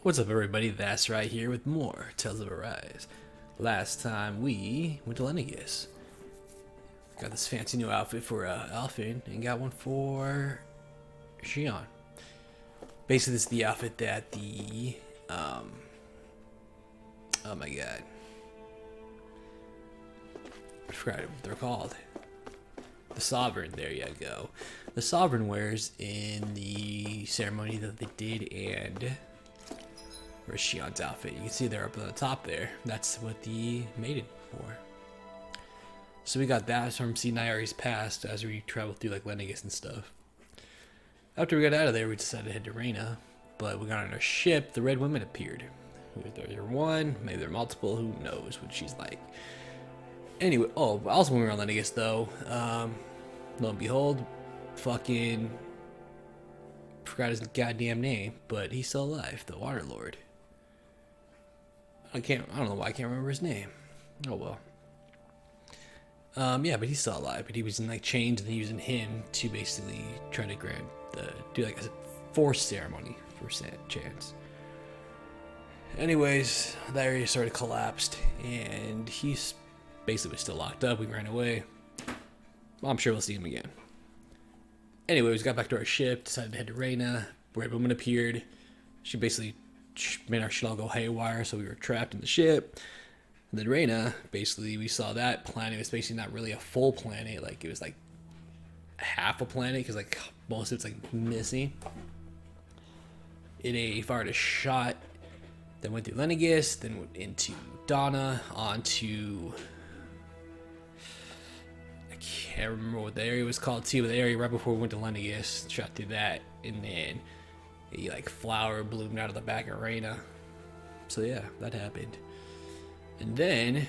What's up, everybody? That's right here with more Tales of Arise. Last time we went to Lennigus. Got this fancy new outfit for Alphen and got one for Xion. Basically, this is the outfit that the oh my god, I forgot what they're called. The Sovereign. There you go. The Sovereign wears in the ceremony that they did, and where's Xion's outfit? You can see they're up on the top there. That's what the maiden wore. So we got that from Nairi's past as we traveled through like Lennigus and stuff. After we got out of there, we decided to head to Rena, but we got on our ship. The Red Women appeared. Maybe they're one, maybe they're multiple. Who knows what she's like? Anyway, also when we were on Lennigus though, lo and behold, fucking forgot his goddamn name, but he's still alive. The Water Lord. I don't know why I can't remember his name. Oh well. Yeah, but he's still alive. But he was in like chains, and using him to basically try to do like a forced ceremony for chance. Anyways, that area sort of collapsed, and he's basically still locked up. We ran away. Well, I'm sure we'll see him again. Anyway, we got back to our ship, decided to head to Rena. Red Woman appeared. She basically made our shit all go haywire, so we were trapped in the ship. And then Rena, basically, we saw that planet. It was basically not really a full planet. Like, it was like half a planet, because like most of it's like missing. It fired a shot, then went through Lennigus, then went into Donna, onto, I can't remember what the area was called too, but the area right before we went to Lennigus, shot through that, and then a like flower bloomed out of the back of Rena. So yeah, that happened. And then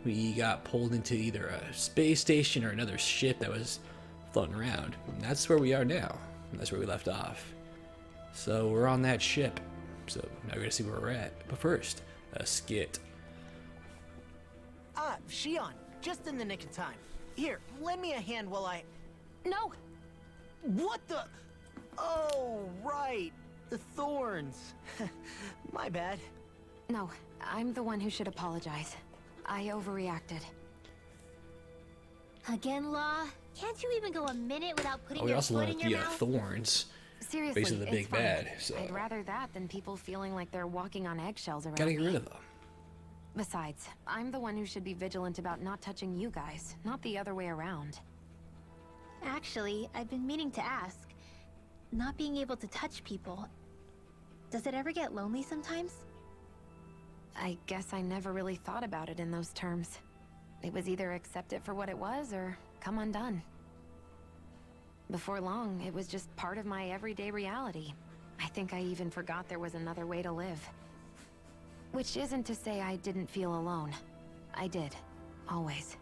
we got pulled into either a space station or another ship that was floating around. And that's where we are now. And that's where we left off. So we're on that ship. So now we're gonna see where we're at. But first, a skit. Ah, Xion, just in the nick of time. Here, lend me a hand while I... No! What the... Oh, right. The thorns. My bad. No, I'm the one who should apologize. I overreacted. Again, Law? Can't you even go a minute without putting We your also foot learned in your the mouth? thorns. Seriously, Basically the big it's fine. bad. So I'd rather that than people feeling like they're walking on eggshells around gotta get me. rid of them. Besides, I'm the one who should be vigilant about not touching you guys, not the other way around. Actually, I've been meaning to ask. Not being able to touch people, does it ever get lonely sometimes? I guess I never really thought about it in those terms. It was either accept it for what it was or come undone. Before long, it was just part of my everyday reality. I think I even forgot there was another way to live. Which isn't to say I didn't feel alone. I did. Always.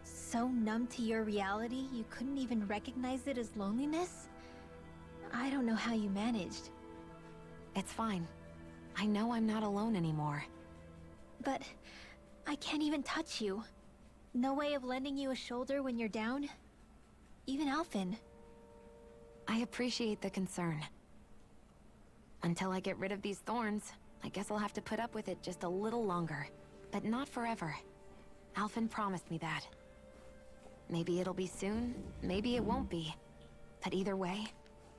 So numb to your reality, you couldn't even recognize it as loneliness? I don't know how you managed. It's fine. I know I'm not alone anymore. But I can't even touch you. No way of lending you a shoulder when you're down? Even Alphen. I appreciate the concern. Until I get rid of these thorns, I guess I'll have to put up with it just a little longer. But not forever. Alphen promised me that. Maybe it'll be soon, maybe it won't be. But either way,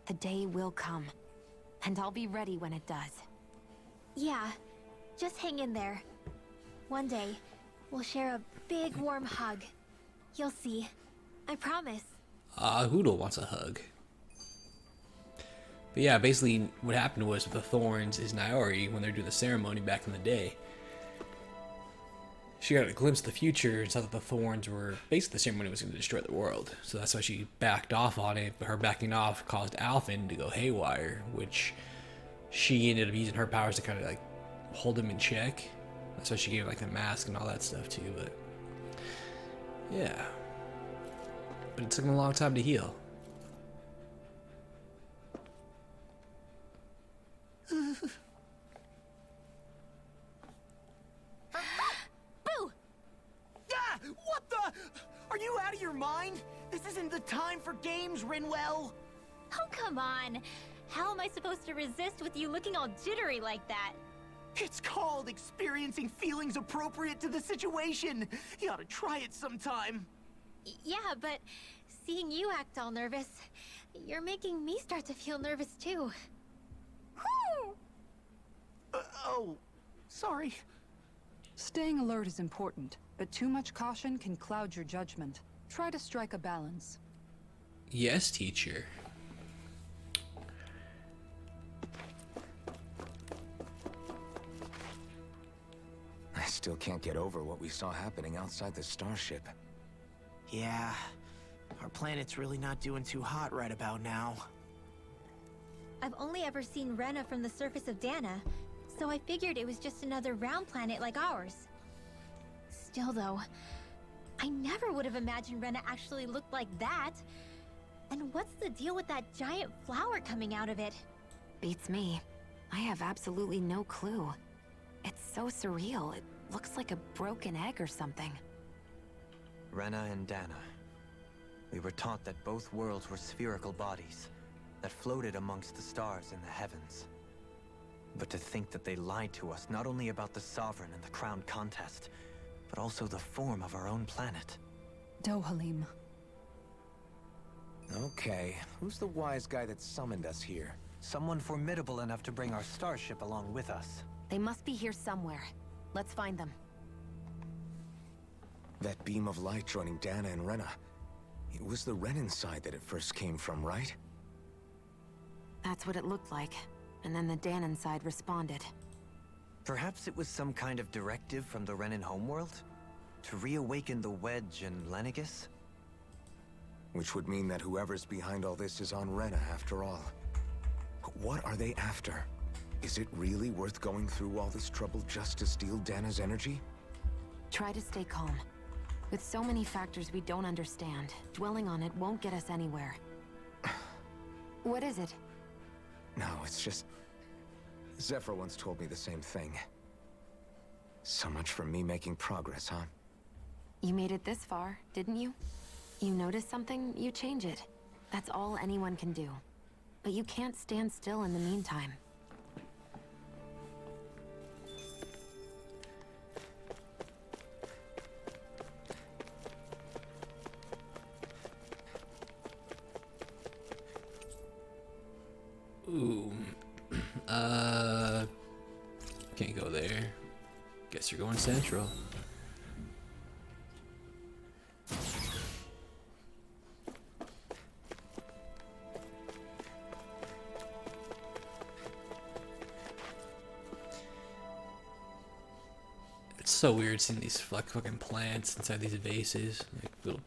the day will come. And I'll be ready when it does. Yeah, just hang in there. One day, we'll share a big warm hug. You'll see. I promise. Hoodle wants a hug. But yeah, basically what happened was with the thorns is Nairi, when they're doing the ceremony back in the day, she got a glimpse of the future and saw that the thorns were basically the ceremony was going to destroy the world. So that's why she backed off on it. But her backing off caused Alphen to go haywire, which she ended up using her powers to kind of like hold him in check. That's why she gave like the mask and all that stuff too. But yeah, but it took him a long time to heal. Boo! Ah! What the... Are you out of your mind? This isn't the time for games, Rinwell. Oh, come on. How am I supposed to resist with you looking all jittery like that? It's called experiencing feelings appropriate to the situation. You ought to try it sometime. Yeah, but seeing you act all nervous, you're making me start to feel nervous too. Oh, sorry. Staying alert is important, but too much caution can cloud your judgment. Try to strike a balance. Yes, teacher. I still can't get over what we saw happening outside the starship. Yeah, our planet's really not doing too hot right about now. I've only ever seen Rena from the surface of Dana, so I figured it was just another round planet like ours. Still though, I never would have imagined Rena actually looked like that. And what's the deal with that giant flower coming out of it? Beats me. I have absolutely no clue. It's so surreal. It looks like a broken egg or something. Rena and Dana. We were taught that both worlds were spherical bodies that floated amongst the stars in the heavens. But to think that they lied to us not only about the Sovereign and the Crown contest, but also the form of our own planet. Dohalim. Okay, who's the wise guy that summoned us here? Someone formidable enough to bring our starship along with us. They must be here somewhere. Let's find them. That beam of light joining Dana and Rena. It was the Renan side that it first came from, right? That's what it looked like. And then the Danon side responded. Perhaps it was some kind of directive from the Renan homeworld? To reawaken the Wedge and Lenegis? Which would mean that whoever's behind all this is on Rena after all. But what are they after? Is it really worth going through all this trouble just to steal Dana's energy? Try to stay calm. With so many factors we don't understand, dwelling on it won't get us anywhere. What is it? No, it's just... Zephyr once told me the same thing. So much for me making progress, huh? You made it this far, didn't you? You notice something, you change it. That's all anyone can do. But you can't stand still in the meantime. Ooh. Can't go there. Guess you're going central. It's so weird seeing these fucking plants inside these vases, like little.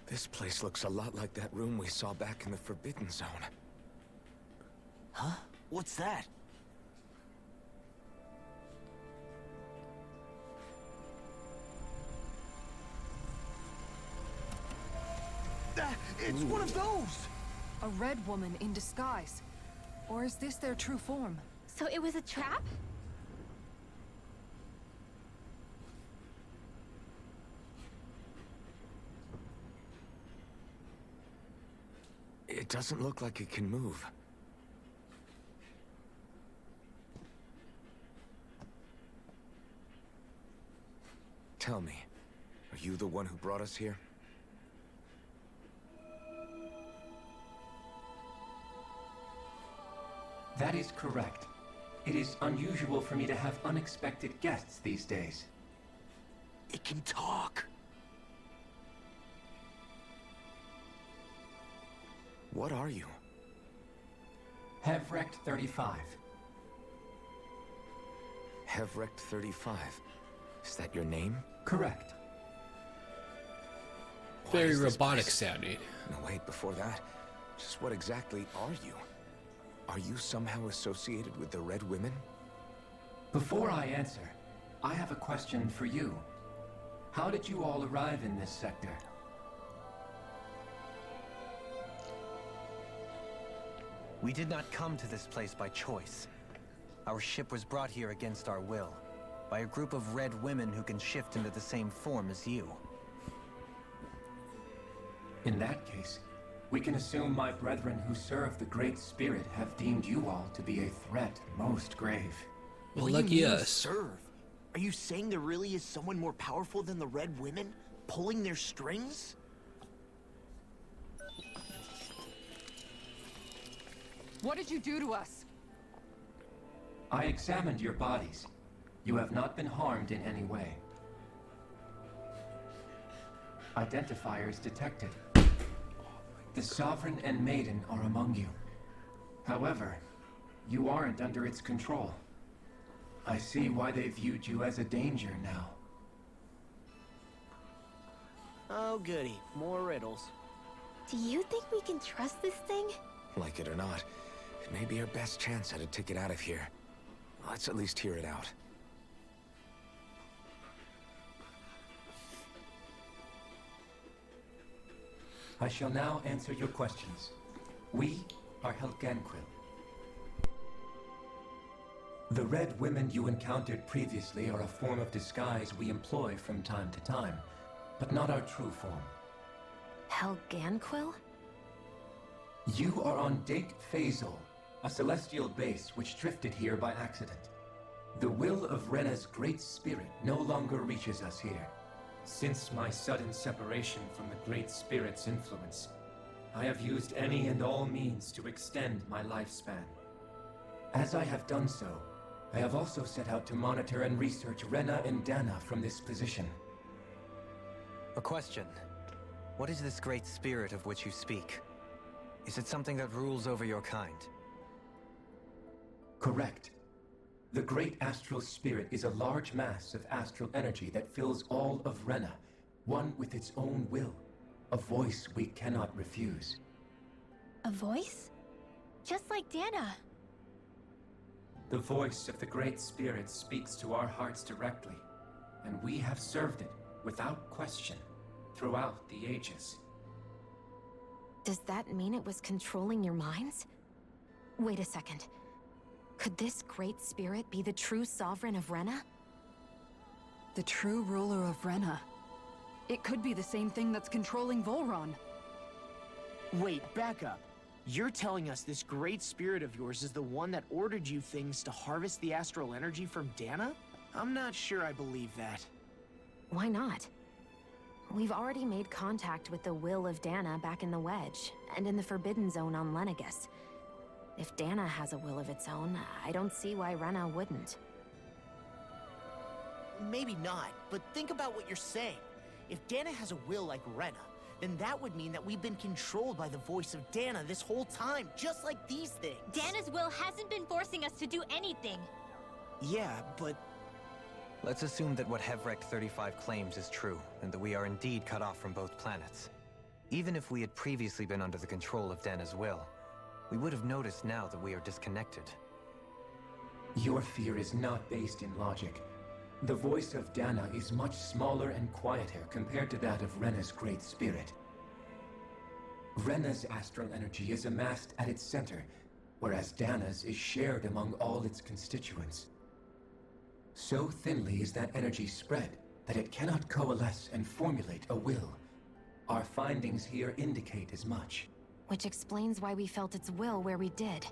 This place looks a lot like that room we saw back in the Forbidden Zone. Huh? What's that? It's one of those! A red woman in disguise. Or is this their true form? So it was a trap? It doesn't look like it can move. Tell me, are you the one who brought us here? That is correct. It is unusual for me to have unexpected guests these days. It can talk. What are you? Hevrect 35. Hevrect 35. Is that your name? Correct. Why Very is this robotic place- sounding. No, wait, before that, just what exactly are you? Are you somehow associated with the Red Women? Before I answer, I have a question for you. How did you all arrive in this sector? We did not come to this place by choice. Our ship was brought here against our will, by a group of red women who can shift into the same form as you. In that case, we can assume my brethren who serve the Great Spirit have deemed you all to be a threat most grave. Well, What do you lucky mean, us. serve? Are you saying there really is someone more powerful than the red women, pulling their strings? What did you do to us? I examined your bodies. You have not been harmed in any way. Identifiers detected. The Sovereign and Maiden are among you. However, you aren't under its control. I see why they viewed you as a danger now. Oh goody, more riddles. Do you think we can trust this thing? Like it or not, it may be our best chance at a ticket out of here. Let's at least hear it out. I shall now answer your questions. We are Helganquil. The red women you encountered previously are a form of disguise we employ from time to time, but not our true form. Helganquil? You are on Dake Phasal, a celestial base which drifted here by accident. The will of Rena's great spirit no longer reaches us here. Since my sudden separation from the Great Spirit's influence, I have used any and all means to extend my lifespan. As I have done so, I have also set out to monitor and research Rena and Dana from this position. A question. What is this Great Spirit of which you speak? Is it something that rules over your kind? Correct. The Great Astral Spirit is a large mass of astral energy that fills all of Rena, one with its own will, a voice we cannot refuse. A voice? Just like Dana. The voice of the Great Spirit speaks to our hearts directly, and we have served it, without question, throughout the ages. Does that mean it was controlling your minds? Wait a second. Could this great spirit be the true sovereign of Rena? The true ruler of Rena. It could be the same thing that's controlling Volron. Wait, back up. You're telling us this great spirit of yours is the one that ordered you things to harvest the astral energy from Dana? I'm not sure I believe that. Why not? We've already made contact with the will of Dana back in the Wedge, and in the Forbidden Zone on Lenegus. If Dana has a will of its own, I don't see why Rena wouldn't. Maybe not, but think about what you're saying. If Dana has a will like Rena, then that would mean that we've been controlled by the voice of Dana this whole time, just like these things. Dana's will hasn't been forcing us to do anything. Yeah, but Let's assume that what Hevrek 35 claims is true, and that we are indeed cut off from both planets. Even if we had previously been under the control of Dana's will, we would have noticed now that we are disconnected. Your fear is not based in logic. The voice of Dana is much smaller and quieter compared to that of Rena's Great Spirit. Rena's astral energy is amassed at its center, whereas Dana's is shared among all its constituents. So thinly is that energy spread that it cannot coalesce and formulate a will. Our findings here indicate as much. Which explains why we felt its will where we did.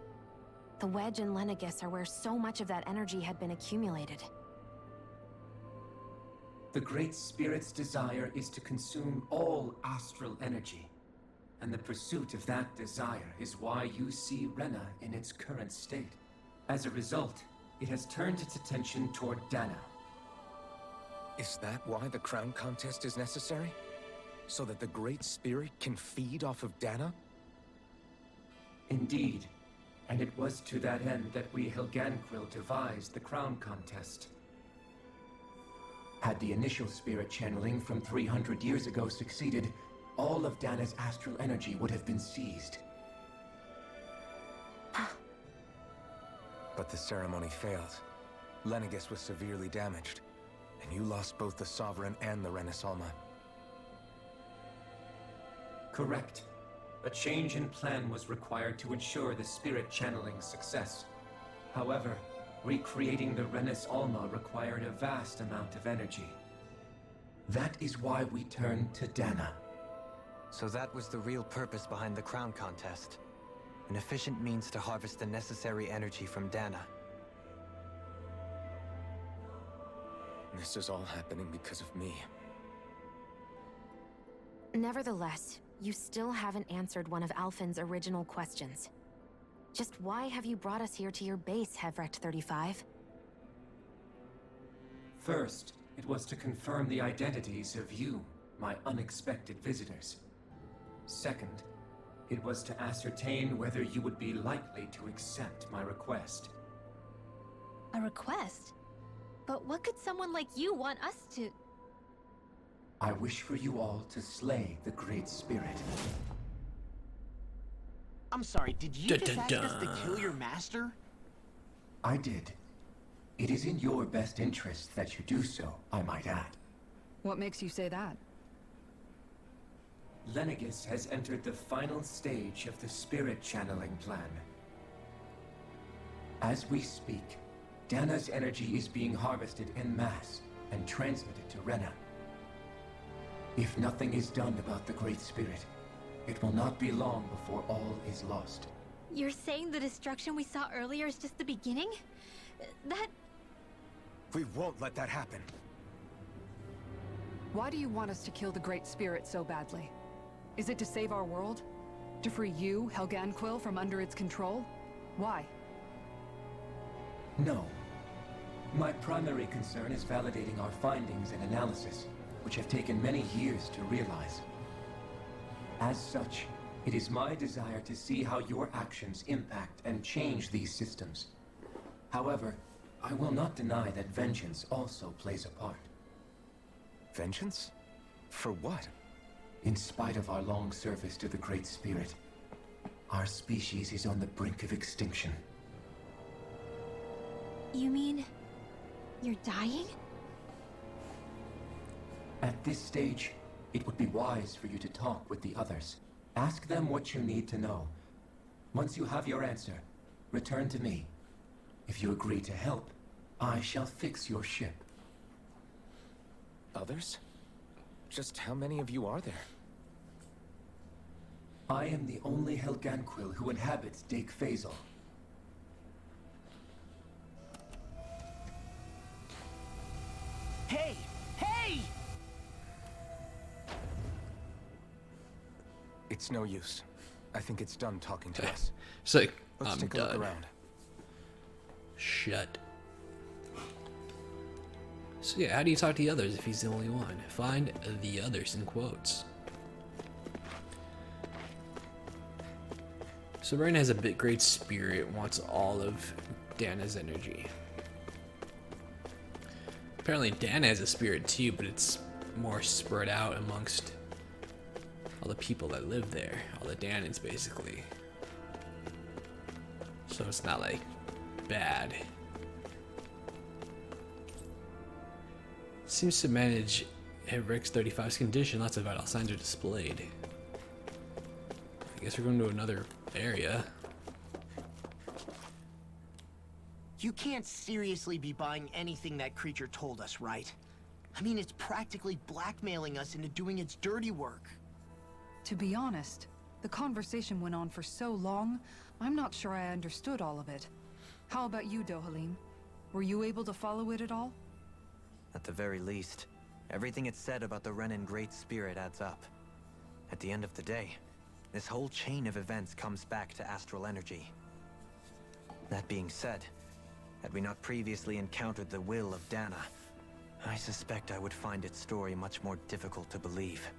The Wedge and Lenegus are where so much of that energy had been accumulated. The Great Spirit's desire is to consume all astral energy. And the pursuit of that desire is why you see Rena in its current state. As a result, it has turned its attention toward Dana. Is that why the crown contest is necessary? So that the Great Spirit can feed off of Dana? Indeed, and it was to that end that we Helganquil devised the crown contest. Had the initial spirit channeling from 300 years ago succeeded, all of Dana's astral energy would have been seized. But the ceremony failed. Lenegus was severely damaged, and you lost both the Sovereign and the Renasalma. Correct. A change in plan was required to ensure the spirit channeling's success. However, recreating the Renis Alma required a vast amount of energy. That is why we turned to Dana. So that was the real purpose behind the crown contest. An efficient means to harvest the necessary energy from Dana. This is all happening because of me. Nevertheless, you still haven't answered one of Alphen's original questions. Just why have you brought us here to your base, Hevrecht 35? First, it was to confirm the identities of you, my unexpected visitors. Second, it was to ascertain whether you would be likely to accept my request. A request? But what could someone like you want us to... I wish for you all to slay the Great Spirit. I'm sorry, did you just ask us to kill your master? I did. It is in your best interest that you do so, I might add. What makes you say that? Lenegis has entered the final stage of the spirit channeling plan. As we speak, Dana's energy is being harvested en masse and transmitted to Rena. If nothing is done about the Great Spirit, it will not be long before all is lost. You're saying the destruction we saw earlier is just the beginning? That... We won't let that happen. Why do you want us to kill the Great Spirit so badly? Is it to save our world? To free you, Helganquil, from under its control? Why? No. My primary concern is validating our findings and analysis, which have taken many years to realize. As such, it is my desire to see how your actions impact and change these systems. However, I will not deny that vengeance also plays a part. Vengeance? For what? In spite of our long service to the Great Spirit, our species is on the brink of extinction. You mean... you're dying? At this stage, it would be wise for you to talk with the others. Ask them what you need to know. Once you have your answer, return to me. If you agree to help, I shall fix your ship. Others? Just how many of you are there? I am the only Helganquil who inhabits Dake Faisal. Hey! Hey! It's no use. I think it's done talking to us. So, Let's I'm take a done. look around. Shut. So yeah, how do you talk to the others if he's the only one? Find the others in quotes. So Rena has a bit great spirit, wants all of Dana's energy. Apparently Dana has a spirit too, but it's more spread out amongst all the people that live there, all the Danans basically. So it's not like bad. Seems to manage Rex 35's condition. Lots of vital signs are displayed. I guess we're going to another area. You can't seriously be buying anything that creature told us, right? I mean, it's practically blackmailing us into doing its dirty work. To be honest, the conversation went on for so long, I'm not sure I understood all of it. How about you, Dohalim? Were you able to follow it at all? At the very least, everything it said about the Renan Great Spirit adds up. At the end of the day, this whole chain of events comes back to astral energy. That being said, had we not previously encountered the will of Dana, I suspect I would find its story much more difficult to believe.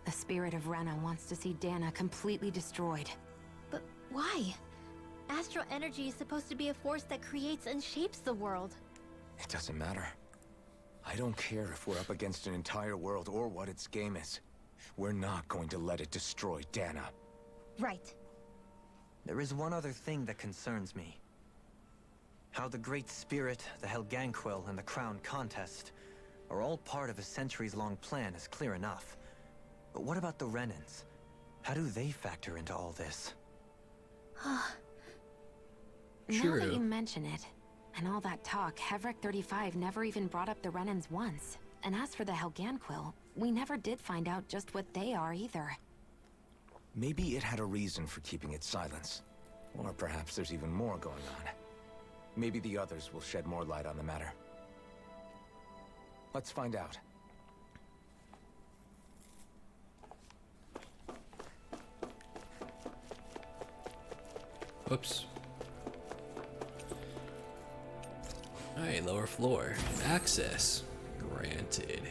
The spirit of Rena wants to see Dana completely destroyed. But why? Astral energy is supposed to be a force that creates and shapes the world. It doesn't matter. I don't care if we're up against an entire world or what its game is. We're not going to let it destroy Dana. Right. There is one other thing that concerns me. How the Great Spirit, the Helganquil, and the Crown Contest are all part of a centuries-long plan is clear enough. But what about the Renans? How do they factor into all this? Now that you mention it, and all that talk, Hevric 35 never even brought up the Renans once. And as for the Helganquil, we never did find out just what they are either. Maybe it had a reason for keeping its silence. Or perhaps there's even more going on. Maybe the others will shed more light on the matter. Let's find out. Whoops. Alright, lower floor. Access granted.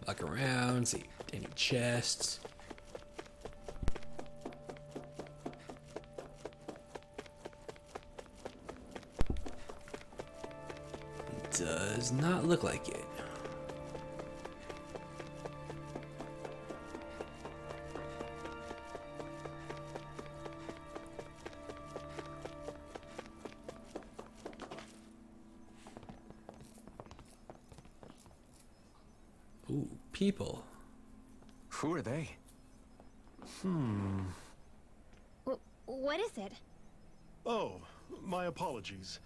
Look around, see any chests. Does not look like it. Ooh, people. Who are they? What is it? Oh, my apologies.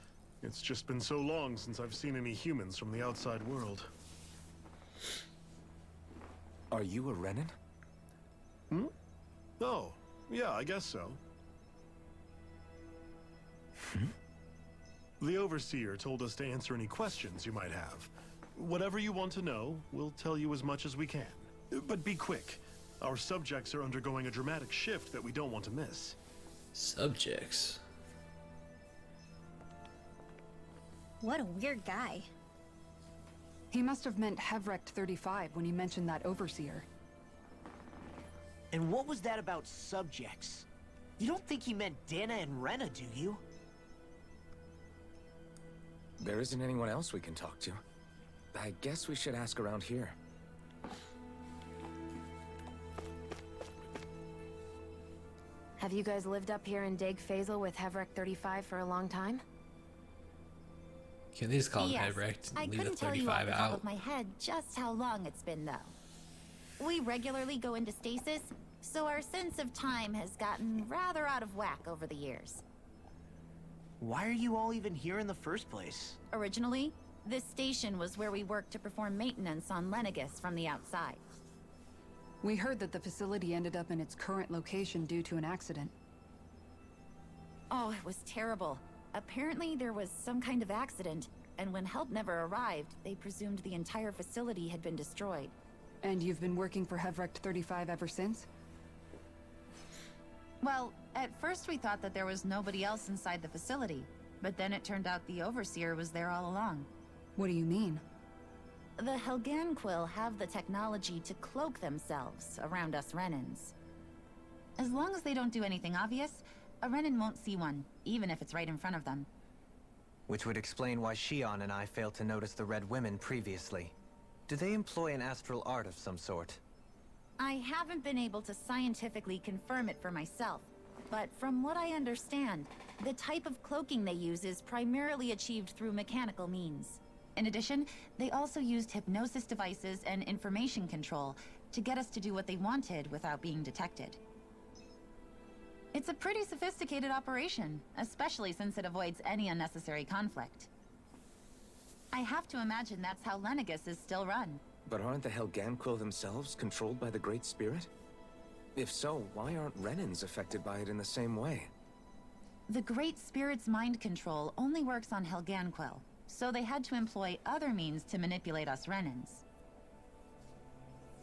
It's just been so long since I've seen any humans from the outside world. Are you a Renan? Oh, yeah, I guess so. The Overseer told us to answer any questions you might have. Whatever you want to know, we'll tell you as much as we can. But be quick. Our subjects are undergoing a dramatic shift that we don't want to miss. Subjects. What a weird guy. He must have meant Hevric 35 when he mentioned that Overseer. And what was that about subjects? You don't think he meant Dana and Rena, do you? There isn't anyone else we can talk to. I guess we should ask around here. Have you guys lived up here in Deg Faisal with Hevric 35 for a long time? Can they just call him Yes. Hevric I and leave the couldn't tell you off 35 the top out? of my head just how long it's been, though. We regularly go into stasis, so our sense of time has gotten rather out of whack over the years. Why are you all even here in the first place? Originally, this station was where we worked to perform maintenance on Lenegus from the outside. We heard that the facility ended up in its current location due to an accident. Oh, it was terrible. Apparently there was some kind of accident, and when help never arrived, they presumed the entire facility had been destroyed. And you've been working for Hevric 35 ever since? Well, at first we thought that there was nobody else inside the facility, but then it turned out the Overseer was there all along. What do you mean? The Helganquil have the technology to cloak themselves around us Renans. As long as they don't do anything obvious, a Renan won't see one, even if it's right in front of them. Which would explain why Shion and I failed to notice the Red Women previously. Do they employ an astral art of some sort? I haven't been able to scientifically confirm it for myself, but from what I understand, the type of cloaking they use is primarily achieved through mechanical means. In addition, they also used hypnosis devices and information control to get us to do what they wanted without being detected. It's a pretty sophisticated operation, especially since it avoids any unnecessary conflict. I have to imagine that's how Lenegus is still run. But aren't the Helganquil themselves controlled by the Great Spirit? If so, why aren't Renans affected by it in the same way? The Great Spirit's mind control only works on Helganquil, so they had to employ other means to manipulate us Renans.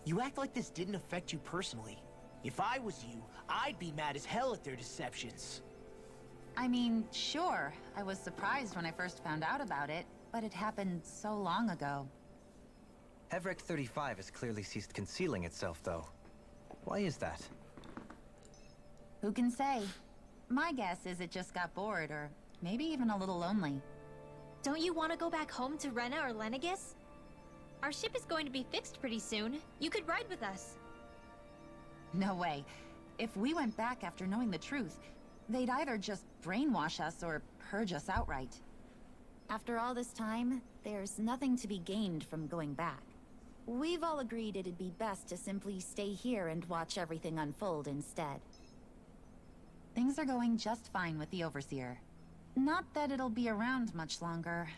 You act like this didn't affect you personally. If I was you, I'd be mad as hell at their deceptions. I mean, sure, I was surprised when I first found out about it, but it happened so long ago. Hevric 35 has clearly ceased concealing itself, though. Why is that? Who can say? My guess is it just got bored, or maybe even a little lonely. Don't you want to go back home to Rena or Lenegus? Our ship is going to be fixed pretty soon. You could ride with us. No way. If we went back after knowing the truth, they'd either just brainwash us or purge us outright. After all this time, there's nothing to be gained from going back. We've all agreed it'd be best to simply stay here and watch everything unfold instead. Things are going just fine with the Overseer. Not that it'll be around much longer.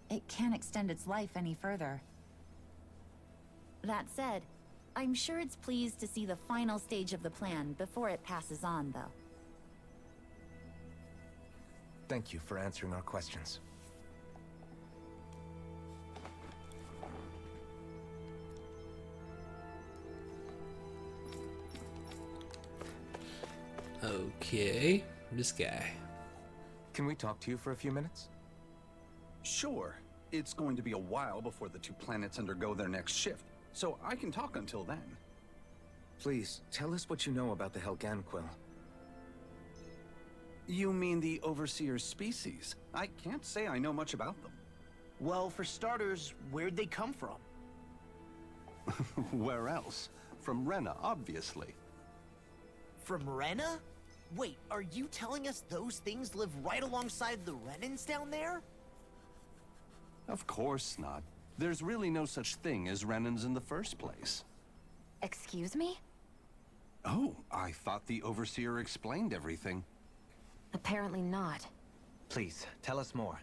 It can't extend its life any further. That said, I'm sure it's pleased to see the final stage of the plan before it passes on, though. Thank you for answering our questions. Okay, this guy. Can we talk to you for a few minutes? Sure. It's going to be a while before the two planets undergo their next shift, so I can talk until then. Please, tell us what you know about the Helganquil. You mean the Overseer's species? I can't say I know much about them. Well, for starters, where'd they come from? Where else? From Rena, obviously. From Rena? Wait, are you telling us those things live right alongside the Renans down there? Of course not. There's really no such thing as Renans in the first place. Excuse me? Oh, I thought the Overseer explained everything. Apparently not. Please, tell us more.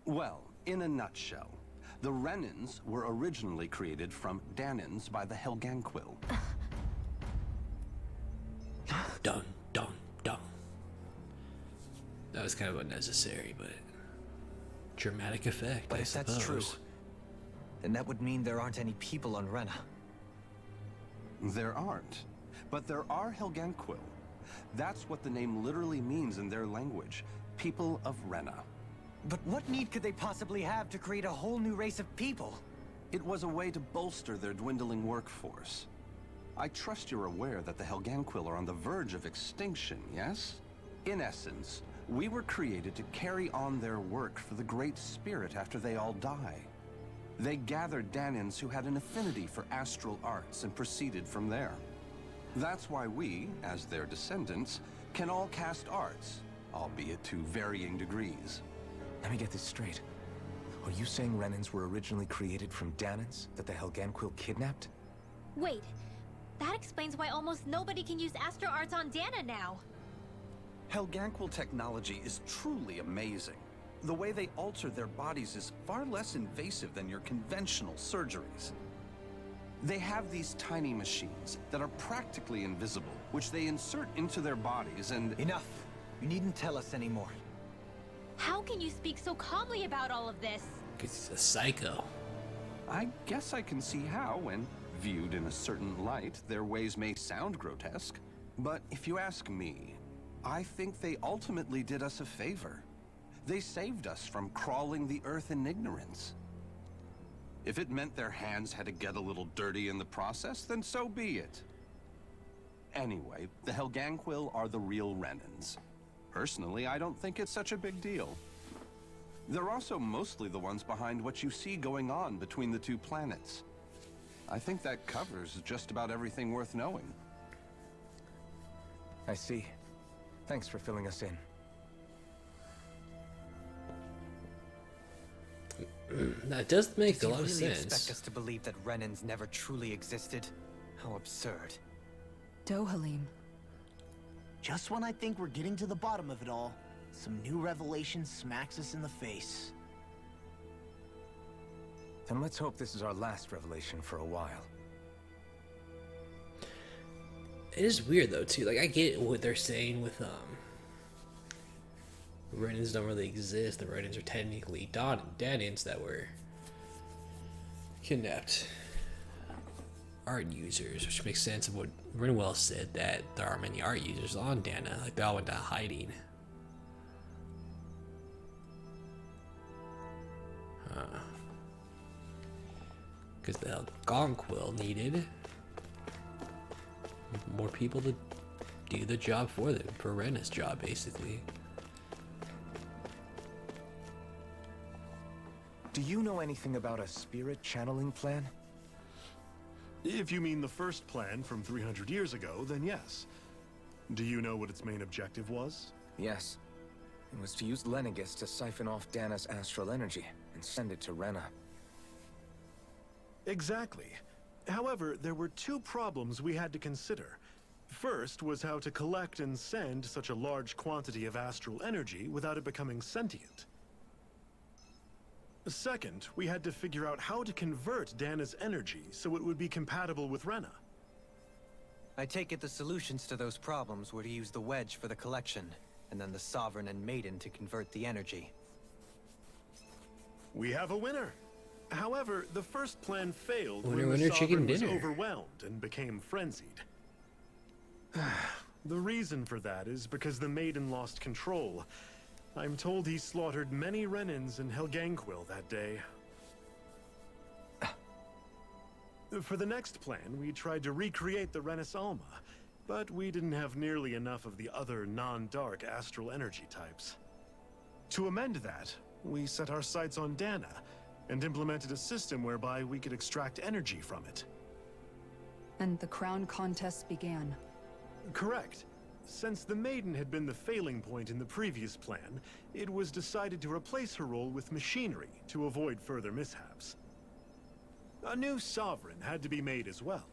Well, in a nutshell, the Renans were originally created from Danans by the Helganquil. Dun, dun, dun. That was kind of unnecessary, but dramatic effect, But I if suppose. that's true, then that would mean there aren't any people on Rena. There aren't, but there are Helganquil. That's what the name literally means in their language, people of Rena. But what need could they possibly have to create a whole new race of people? It was a way to bolster their dwindling workforce. I trust you're aware that the Helganquil are on the verge of extinction, yes? In essence, we were created to carry on their work for the Great Spirit after they all die. They gathered Danans who had an affinity for astral arts and proceeded from there. That's why we, as their descendants, can all cast arts, albeit to varying degrees. Let me get this straight. Are you saying Renans were originally created from Danans that the Helganquil kidnapped? Wait, that explains why almost nobody can use Astro Arts on Dana now. Helganquil technology is truly amazing. The way they alter their bodies is far less invasive than your conventional surgeries. They have these tiny machines that are practically invisible, which they insert into their bodies and... Enough! You needn't tell us anymore. How can you speak so calmly about all of this? Because he's a psycho. I guess I can see how, when viewed in a certain light, their ways may sound grotesque. But if you ask me, I think they ultimately did us a favor. They saved us from crawling the earth in ignorance. If it meant their hands had to get a little dirty in the process, then so be it. Anyway, the Helganquil are the real Renans. Personally, I don't think it's such a big deal. They're also mostly the ones behind what you see going on between the two planets. I think that covers just about everything worth knowing. I see. Thanks for filling us in. That does make a lot of Do you really expect sense. us to believe that Renans never truly existed? How absurd. Dohalim. Just when I think we're getting to the bottom of it all, some new revelation smacks us in the face. Then let's hope this is our last revelation for a while. It is weird though too. Like I get what they're saying with Renans don't really exist. The Renans are technically Danans that were kidnapped art users, which makes sense of what Rinwell said, that there are many art users on Dana. Like they all went to hiding. Because the Algonquil needed more people to do the job for them, for Rena's job, basically. Do you know anything about a spirit channeling plan? If you mean the first plan from 300 years ago, then yes. Do you know what its main objective was? Yes. It was to use Lenegis to siphon off Dana's astral energy and send it to Rena. Exactly. However, there were two problems we had to consider. First was how to collect and send such a large quantity of astral energy without it becoming sentient. Second, we had to figure out how to convert Dana's energy so it would be compatible with Rena. I take it the solutions to those problems were to use the wedge for the collection, and then the Sovereign and Maiden to convert the energy. We have a winner! However, the first plan failed Winner, when winner, the chicken Sovereign was dinner. overwhelmed and became frenzied. The reason for that is because the Maiden lost control. I'm told he slaughtered many Renans in Helganquil that day. For the next plan, we tried to recreate the Renis Alma, but we didn't have nearly enough of the other non-dark astral energy types. To amend that, we set our sights on Dana, and implemented a system whereby we could extract energy from it. And the crown contests began. Correct. Since the Maiden had been the failing point in the previous plan, it was decided to replace her role with machinery to avoid further mishaps. A new Sovereign had to be made as well.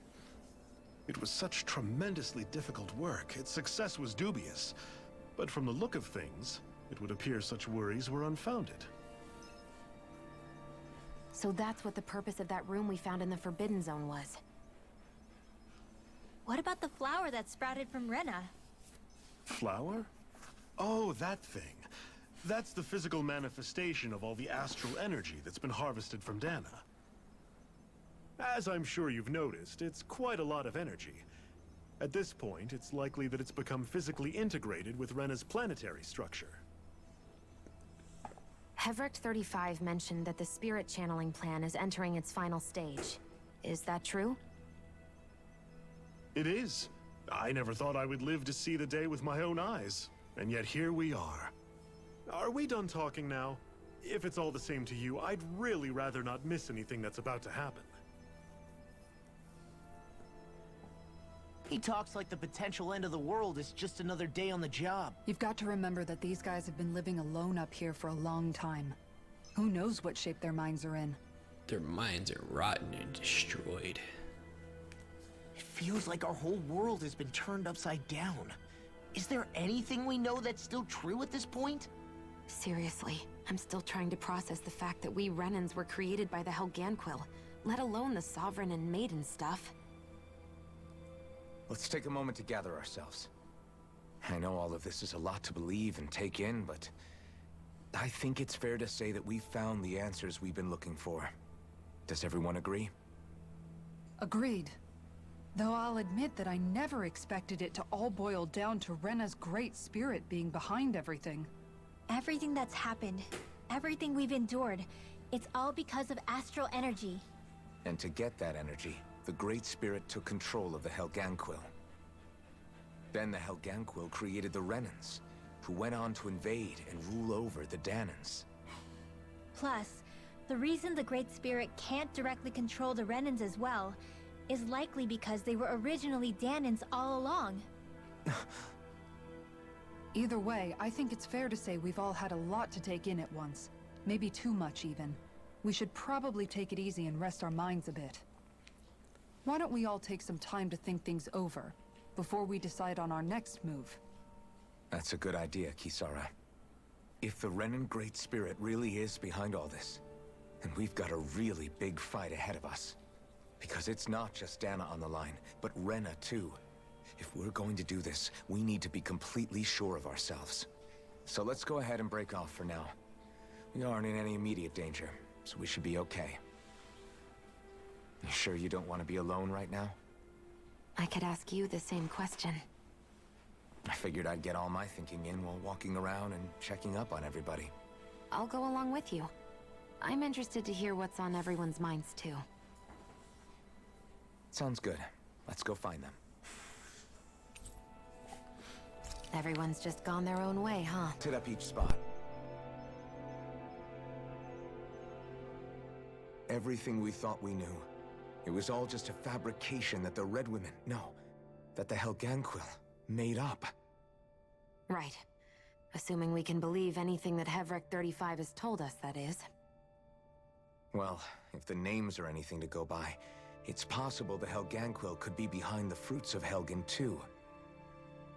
It was such tremendously difficult work, its success was dubious. But from the look of things, it would appear such worries were unfounded. So that's what the purpose of that room we found in the Forbidden Zone was. What about the flower that sprouted from Rena? Flower? Oh, that thing. That's the physical manifestation of all the astral energy that's been harvested from Dana. As I'm sure you've noticed, it's quite a lot of energy. At this point, it's likely that it's become physically integrated with Rena's planetary structure. Hevric 35 mentioned that the spirit channeling plan is entering its final stage. Is that true? It is. I never thought I would live to see the day with my own eyes, and yet here we are. Are we done talking now? If it's all the same to you, I'd really rather not miss anything that's about to happen. He talks like the potential end of the world is just another day on the job. You've got to remember that these guys have been living alone up here for a long time. Who knows what shape their minds are in? Their minds are rotten and destroyed. It feels like our whole world has been turned upside down. Is there anything we know that's still true at this point? Seriously, I'm still trying to process the fact that we Renans were created by the Helganquil, let alone the Sovereign and Maiden stuff. Let's take a moment to gather ourselves. I know all of this is a lot to believe and take in, but I think it's fair to say that we've found the answers we've been looking for. Does everyone agree? Agreed. Though I'll admit that I never expected it to all boil down to Rena's great spirit being behind everything. Everything that's happened, everything we've endured, it's all because of astral energy. And to get that energy, the Great Spirit took control of the Helganquil. Then the Helganquil created the Renans, who went on to invade and rule over the Danans. Plus, the reason the Great Spirit can't directly control the Renans as well is likely because they were originally Danans all along. Either way, I think it's fair to say we've all had a lot to take in at once. Maybe too much, even. We should probably take it easy and rest our minds a bit. Why don't we all take some time to think things over, before we decide on our next move? That's a good idea, Kisara. If the Renan Great Spirit really is behind all this, then we've got a really big fight ahead of us. Because it's not just Dana on the line, but Rena too. If we're going to do this, we need to be completely sure of ourselves. So let's go ahead and break off for now. We aren't in any immediate danger, so we should be okay. You sure you don't want to be alone right now? I could ask you the same question. I figured I'd get all my thinking in while walking around and checking up on everybody. I'll go along with you. I'm interested to hear what's on everyone's minds, too. Sounds good. Let's go find them. Everyone's just gone their own way, huh? Hit up each spot. Everything we thought we knew. It was all just a fabrication that the Red Women, no, that the Helganquil made up. Right. Assuming we can believe anything that Hevrek 35 has told us, that is. Well, if the names are anything to go by, it's possible the Helganquil could be behind the fruits of Helgen too.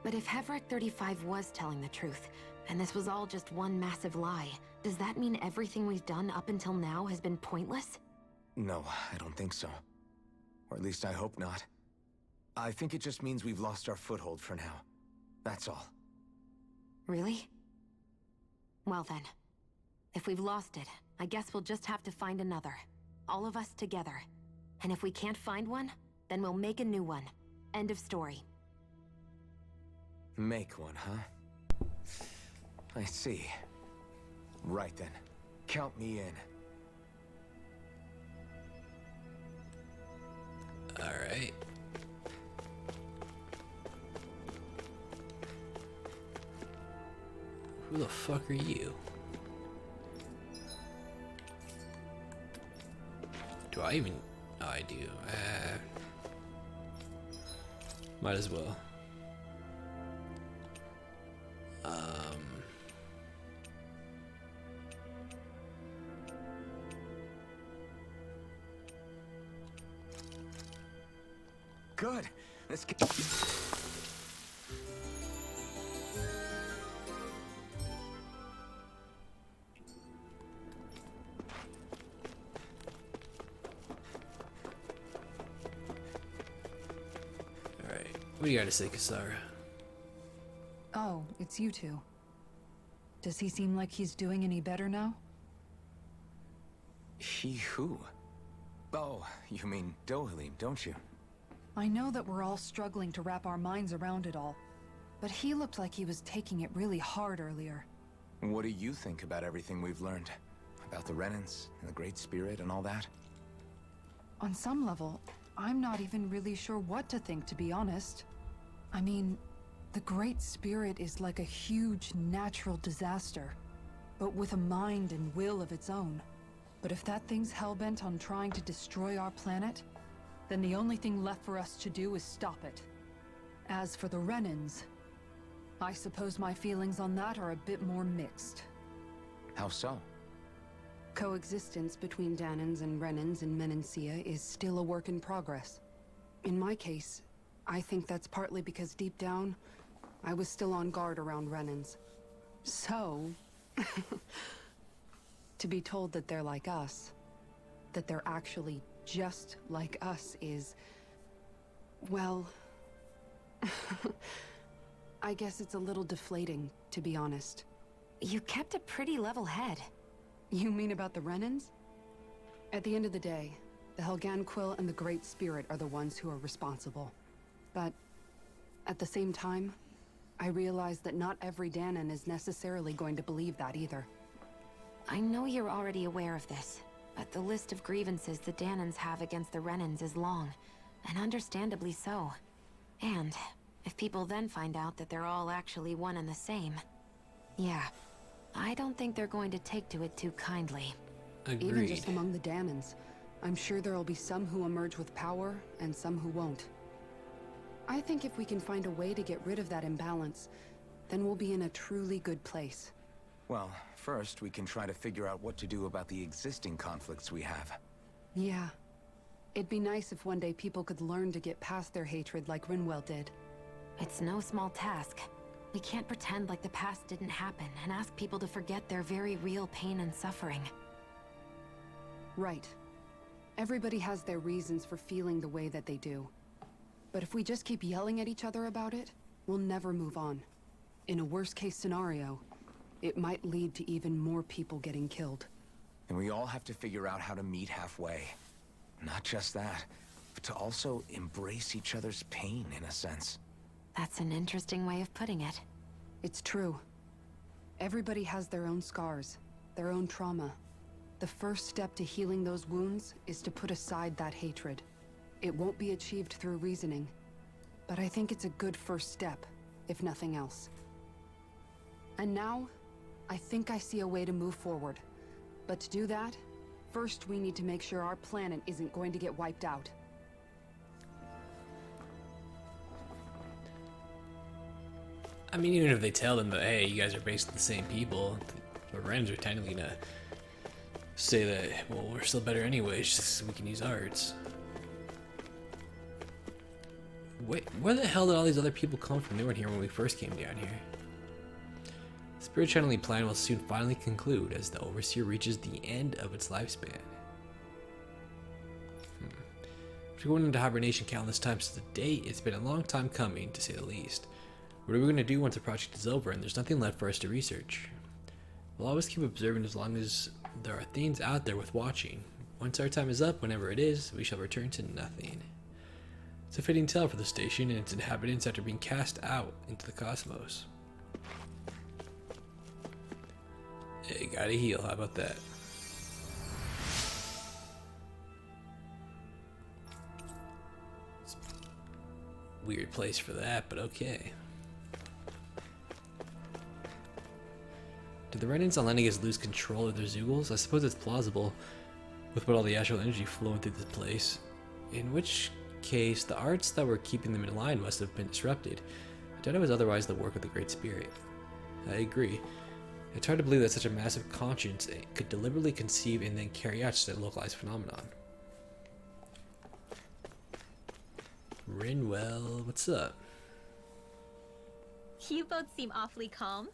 But if Hevrek 35 was telling the truth, and this was all just one massive lie, does that mean everything we've done up until now has been pointless? No, I don't think so. Or at least I hope not. I think it just means we've lost our foothold for now. That's all. Really? Well then, if we've lost it, I guess we'll just have to find another. All of us together. And if we can't find one, then we'll make a new one. End of story. Make one, huh? I see. Right then. Count me in. Alright. Who the fuck are you? Do I even... Oh, I do. Might as well. Good. Let's get... Alright. What do you gotta say, Kasara? Oh, it's you two. Does he seem like he's doing any better now? He who? Oh, you mean Dohalim, don't you? I know that we're all struggling to wrap our minds around it all, but he looked like he was taking it really hard earlier. What do you think about everything we've learned? About the Renans, and the Great Spirit, and all that? On some level, I'm not even really sure what to think, to be honest. I mean, the Great Spirit is like a huge natural disaster, but with a mind and will of its own. But if that thing's hellbent on trying to destroy our planet, then the only thing left for us to do is stop it. As for the Renans, I suppose my feelings on that are a bit more mixed. How so? Coexistence between Danans and Renans in Menancia is still a work in progress. In my case, I think that's partly because deep down, I was still on guard around Renans. So, to be told that they're like us, that they're actually just like us is... well... I guess it's a little deflating, to be honest. You kept a pretty level head. You mean about the Renans? At the end of the day, the Helganquil and the Great Spirit are the ones who are responsible. But at the same time, I realize that not every Danan is necessarily going to believe that either. I know you're already aware of this, but the list of grievances the Danans have against the Renans is long, and understandably so. And if people then find out that they're all actually one and the same, yeah, I don't think they're going to take to it too kindly. Agreed. Even just among the Danans, I'm sure there'll be some who emerge with power and some who won't. I think if we can find a way to get rid of that imbalance, then we'll be in a truly good place. Well, first we can try to figure out what to do about the existing conflicts we have. Yeah. It'd be nice if one day people could learn to get past their hatred like Rinwell did. It's no small task. We can't pretend like the past didn't happen and ask people to forget their very real pain and suffering. Right. Everybody has their reasons for feeling the way that they do. But if we just keep yelling at each other about it, we'll never move on. In a worst-case scenario, it might lead to even more people getting killed. And we all have to figure out how to meet halfway. Not just that, but to also embrace each other's pain, in a sense. That's an interesting way of putting it. It's true. Everybody has their own scars, their own trauma. The first step to healing those wounds is to put aside that hatred. It won't be achieved through reasoning, but I think it's a good first step, if nothing else. And now, I think I see a way to move forward. But to do that, first we need to make sure our planet isn't going to get wiped out. I mean, even if they tell them that, hey, you guys are basically the same people, the Wrens are technically gonna say that, well, we're still better anyways, just so we can use arts. Wait, where the hell did all these other people come from? They weren't here when we first came down here. The spirit channeling plan will soon finally conclude as the Overseer reaches the end of its lifespan. After going into hibernation countless times to the date, it's been a long time coming, to say the least. What are we going to do once the project is over and there's nothing left for us to research? We'll always keep observing as long as there are things out there worth watching. Once our time is up, whenever it is, we shall return to nothing. It's a fitting tale for the station and its inhabitants after being cast out into the cosmos. Hey, gotta heal, how about that? Weird place for that, but okay. Did the Renans on Lennigas lose control of their Zeugles? I suppose it's plausible with all the astral energy flowing through this place. In which case, the arts that were keeping them in line must have been disrupted. I doubt it was otherwise the work of the Great Spirit. I agree. It's hard to believe that such a massive conscience could deliberately conceive and then carry out such a localized phenomenon. Rinwell, what's up? You both seem awfully calm.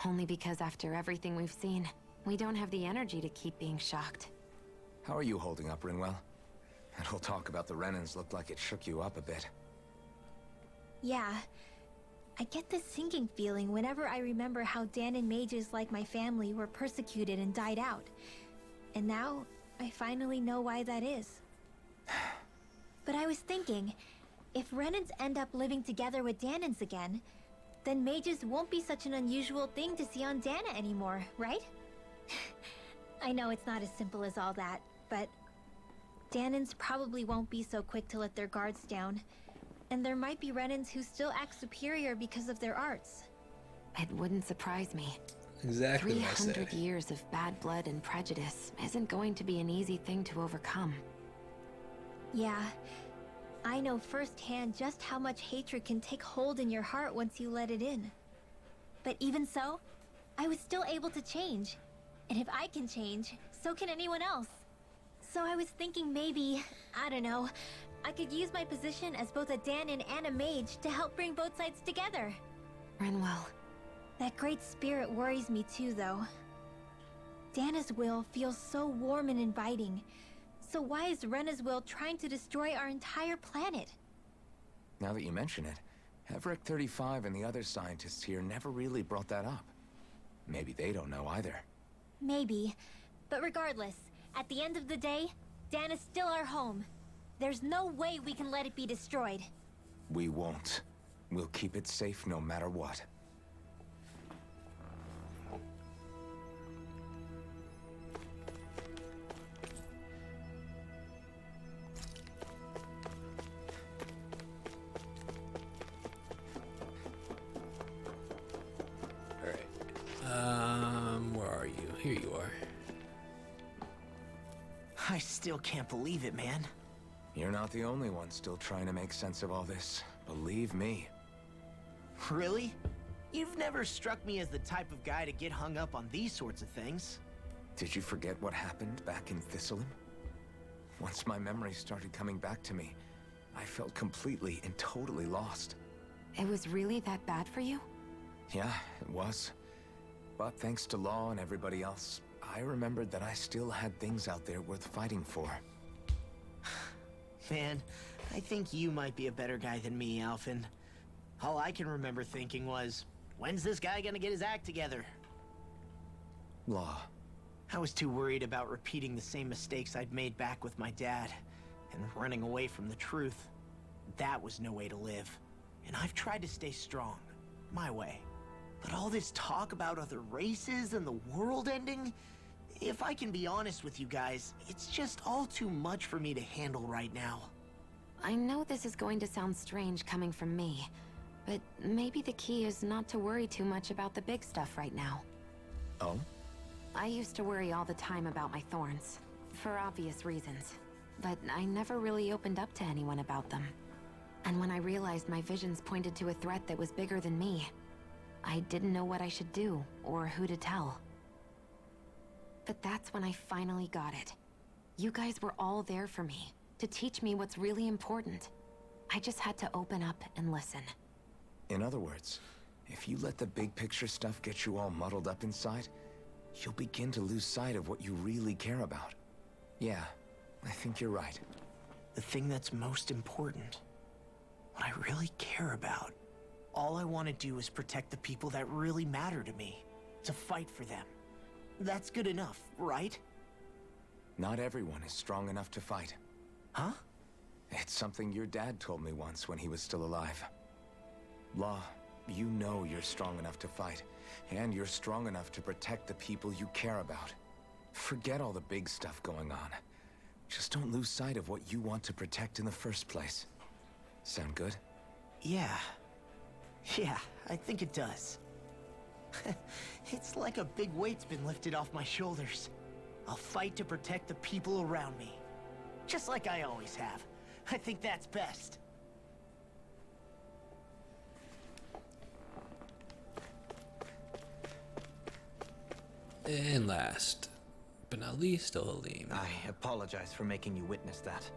Only because after everything we've seen, we don't have the energy to keep being shocked. How are you holding up, Rinwell? That whole talk about the Renans looked like it shook you up a bit. Yeah. I get this sinking feeling whenever I remember how Danon mages like my family were persecuted and died out. And now, I finally know why that is. But I was thinking, if Renans end up living together with Danons again, then mages won't be such an unusual thing to see on Dana anymore, right? I know it's not as simple as all that, but Danons probably won't be so quick to let their guards down. And there might be Renans who still act superior because of their arts. It wouldn't surprise me. Exactly what I said. 300 years of bad blood and prejudice isn't going to be an easy thing to overcome. Yeah, I know firsthand just how much hatred can take hold in your heart once you let it in. But even so, I was still able to change. And if I can change, so can anyone else. So I was thinking maybe, I don't know, I could use my position as both a Danon and a mage to help bring both sides together. Rinwell. That great spirit worries me too, though. Dana's will feels so warm and inviting. So why is Rena's will trying to destroy our entire planet? Now that you mention it, Everett 35 and the other scientists here never really brought that up. Maybe they don't know either. Maybe. But regardless, at the end of the day, Dana's still our home. There's no way we can let it be destroyed. We won't. We'll keep it safe no matter what. Where are you? Here you are. I still can't believe it, man. You're not the only one still trying to make sense of all this. Believe me. Really? You've never struck me as the type of guy to get hung up on these sorts of things. Did you forget what happened back in Thistleum? Once my memories started coming back to me, I felt completely and totally lost. It was really that bad for you? Yeah, it was. But thanks to Law and everybody else, I remembered that I still had things out there worth fighting for. Man, I think you might be a better guy than me, Alphen. All I can remember thinking was, when's this guy gonna get his act together? Law. I was too worried about repeating the same mistakes I'd made back with my dad, and running away from the truth. That was no way to live. And I've tried to stay strong, my way. But all this talk about other races and the world ending, if I can be honest with you guys, it's just all too much for me to handle right now. I know this is going to sound strange coming from me, but maybe the key is not to worry too much about the big stuff right now. Oh? I used to worry all the time about my thorns, for obvious reasons, but I never really opened up to anyone about them. And when I realized my visions pointed to a threat that was bigger than me, I didn't know what I should do, or who to tell. But that's when I finally got it. You guys were all there for me, to teach me what's really important. I just had to open up and listen. In other words, if you let the big picture stuff get you all muddled up inside, you'll begin to lose sight of what you really care about. Yeah, I think you're right. The thing that's most important, what I really care about. All I want to do is protect the people that really matter to me, to fight for them. That's good enough, right? Not everyone is strong enough to fight. Huh? It's something your dad told me once when he was still alive. Law, you know you're strong enough to fight, and you're strong enough to protect the people you care about. Forget all the big stuff going on. Just don't lose sight of what you want to protect in the first place. Sound good? Yeah, I think it does. It's like a big weight's been lifted off my shoulders. I'll fight to protect the people around me. Just like I always have. I think that's best. And last, but not least, Halim. I apologize for making you witness that.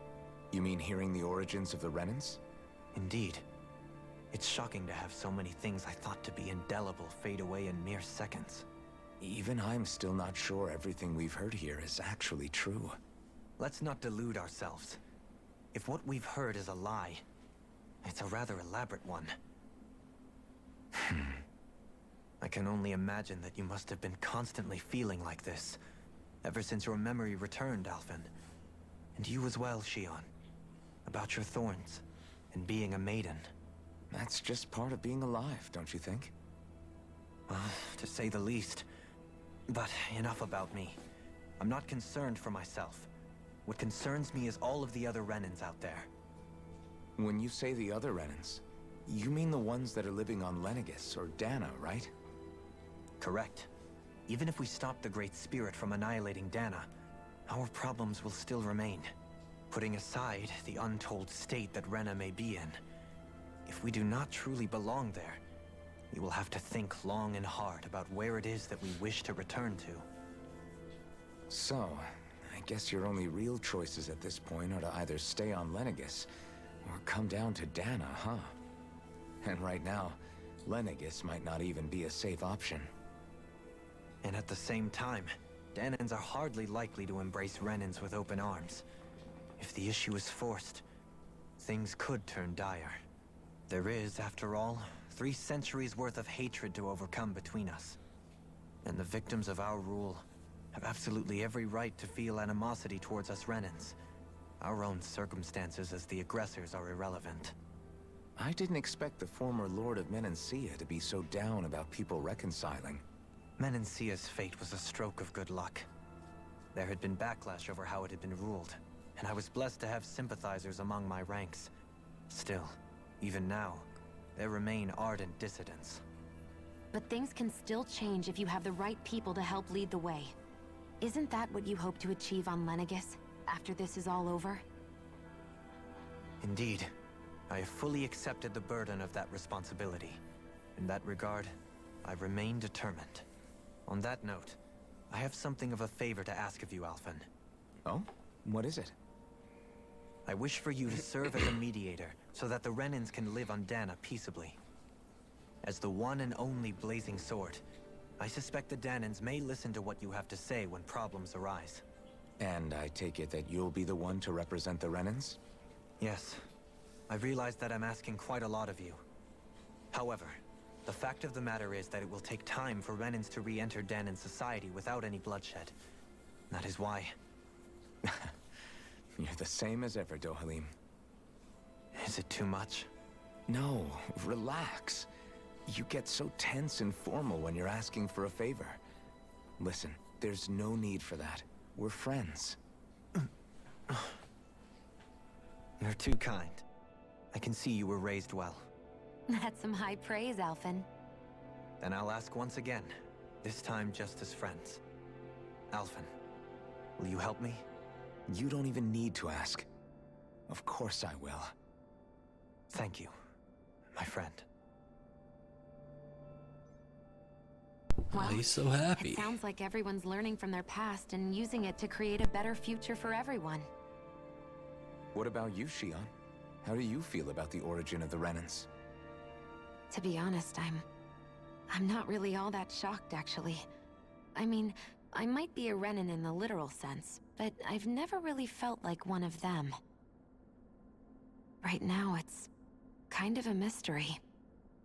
You mean hearing the origins of the Renans? Indeed. It's shocking to have so many things I thought to be indelible fade away in mere seconds. Even I'm still not sure everything we've heard here is actually true. Let's not delude ourselves. If what we've heard is a lie, it's a rather elaborate one. I can only imagine that you must have been constantly feeling like this, ever since your memory returned, Alphen. And you as well, Shion. About your thorns, and being a maiden. That's just part of being alive, don't you think? Well, to say the least. But enough about me. I'm not concerned for myself. What concerns me is all of the other Renans out there. When you say the other Renans, you mean the ones that are living on Lenegis or Dana, right? Correct. Even if we stop the Great Spirit from annihilating Dana, our problems will still remain. Putting aside the untold state that Rena may be in, if we do not truly belong there, we will have to think long and hard about where it is that we wish to return to. So, I guess your only real choices at this point are to either stay on Lenegis or come down to Dana, huh? And right now, Lenegis might not even be a safe option. And at the same time, Danans are hardly likely to embrace Renans with open arms. If the issue is forced, things could turn dire. There is, after all, 3 centuries worth of hatred to overcome between us. And the victims of our rule have absolutely every right to feel animosity towards us Renans. Our own circumstances as the aggressors are irrelevant. I didn't expect the former Lord of Menancia to be so down about people reconciling. Menancia's fate was a stroke of good luck. There had been backlash over how it had been ruled, and I was blessed to have sympathizers among my ranks. Still, even now, there remain ardent dissidents. But things can still change if you have the right people to help lead the way. Isn't that what you hope to achieve on Lenegis, after this is all over? Indeed. I have fully accepted the burden of that responsibility. In that regard, I remain determined. On that note, I have something of a favor to ask of you, Alphen. Oh? What is it? I wish for you to serve as a mediator, so that the Renans can live on Dana peaceably. As the one and only Blazing Sword, I suspect the Danans may listen to what you have to say when problems arise. And I take it that you'll be the one to represent the Renans? Yes. I realize that I'm asking quite a lot of you. However, the fact of the matter is that it will take time for Renans to re-enter Danan society without any bloodshed. That is why... You're the same as ever, Dohalim. Is it too much? No, relax. You get so tense and formal when you're asking for a favor. Listen, there's no need for that. We're friends. You're too kind. I can see you were raised well. That's some high praise, Alphen. Then I'll ask once again, this time just as friends. Alphen, will you help me? You don't even need to ask. Of course I will. Thank you, my friend. Well, he's so happy. It sounds like everyone's learning from their past and using it to create a better future for everyone. What about you, Shion? How do you feel about the origin of the Renans? To be honest, I'm not really all that shocked, actually. I mean, I might be a Renan in the literal sense, but I've never really felt like one of them. Right now, it's kind of a mystery.